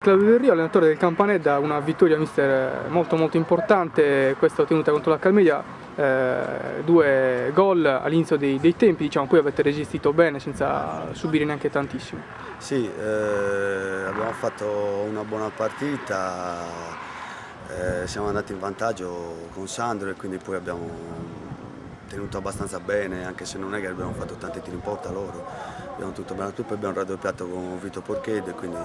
Claudio Del Rio, allenatore del Campanedda, una vittoria mister molto importante, questa ottenuta contro la Calmedia, 2 gol all'inizio dei tempi, diciamo, poi avete resistito bene senza subire neanche tantissimo. Sì, abbiamo fatto una buona partita, siamo andati in vantaggio con Sandro e quindi poi abbiamo tenuto abbastanza bene, anche se non è che abbiamo fatto tanti tiri in porta loro, abbiamo tutto bene, poi abbiamo raddoppiato con Vito Porchede e quindi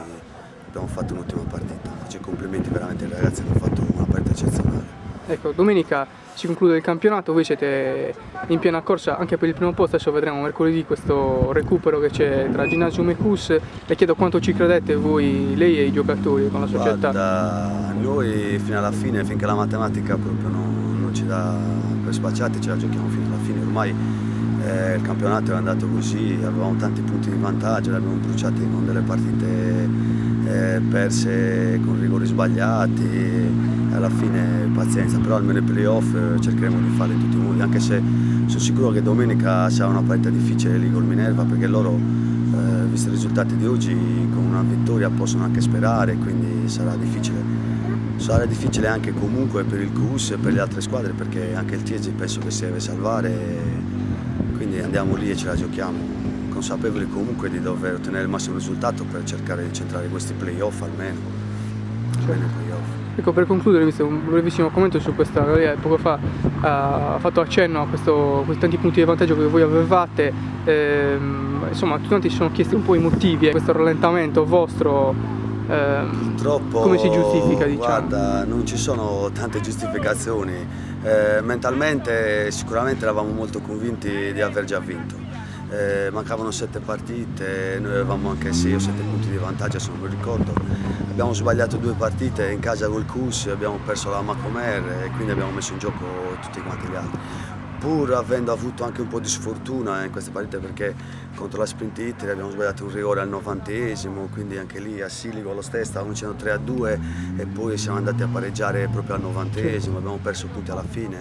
abbiamo fatto un'ottima partita. Faccio i complimenti veramente ai ragazzi che hanno fatto una partita eccezionale. Ecco, domenica si conclude il campionato, voi siete in piena corsa anche per il primo posto, adesso vedremo mercoledì questo recupero che c'è tra Ginnasium e CUS. Le chiedo quanto ci credete voi, lei e i giocatori con la società. Guarda, noi fino alla fine, finché la matematica proprio non ci dà per spacciati, ce la giochiamo fino alla fine. Ormai il campionato è andato così, avevamo tanti punti di vantaggio, li abbiamo bruciati con delle partite perse con rigori sbagliati. Alla fine pazienza, però almeno i playoff cercheremo di farli in tutti i modi, anche se sono sicuro che domenica sarà una partita difficile lì col Minerva, perché loro, visti i risultati di oggi, con una vittoria possono anche sperare, quindi sarà difficile. Sarà difficile anche comunque per il CUS e per le altre squadre, perché anche il Tiesi penso che si deve salvare, quindi andiamo lì e ce la giochiamo, consapevoli comunque di dover ottenere il massimo risultato per cercare di centrare questi playoff almeno. Ecco, per concludere, visto un brevissimo commento su questa galleria, poco fa ha fatto accenno a questi tanti punti di vantaggio che voi avevate, insomma tutti quanti si sono chiesti un po' i motivi, questo rallentamento vostro, purtroppo, come si giustifica, diciamo? Guarda, non ci sono tante giustificazioni, mentalmente sicuramente eravamo molto convinti di aver già vinto. Mancavano 7 partite, noi avevamo anche 6 o 7 punti di vantaggio se non mi ricordo. Abbiamo sbagliato 2 partite in casa col CUS, abbiamo perso la Macomer e quindi abbiamo messo in gioco tutti quanti gli altri. Pur avendo avuto anche un po' di sfortuna in queste partite, perché contro la Sprint Italy abbiamo sbagliato un rigore al 90esimo, quindi anche lì a Silico lo stesso stavamo vincendo 3-2 e poi siamo andati a pareggiare proprio al 90esimo, abbiamo perso punti alla fine.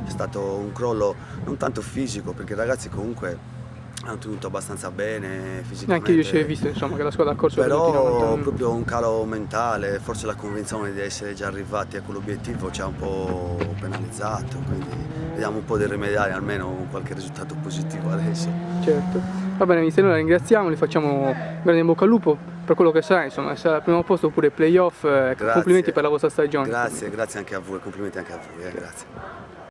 È stato un crollo non tanto fisico, perché i ragazzi comunque hanno tenuto abbastanza bene fisicamente. Anche io ci ho visto, insomma, che la squadra ha corso però proprio un calo mentale, forse la convinzione di essere già arrivati a quell'obiettivo ci ha un po' penalizzato, quindi vediamo un po' di rimediare almeno con qualche risultato positivo adesso. Certo. Va bene, mister, noi la ringraziamo, gli facciamo grande in bocca al lupo per quello che sarà, insomma, sarà al primo posto oppure playoff. Complimenti per la vostra stagione. Grazie anche a voi, complimenti anche a voi, grazie.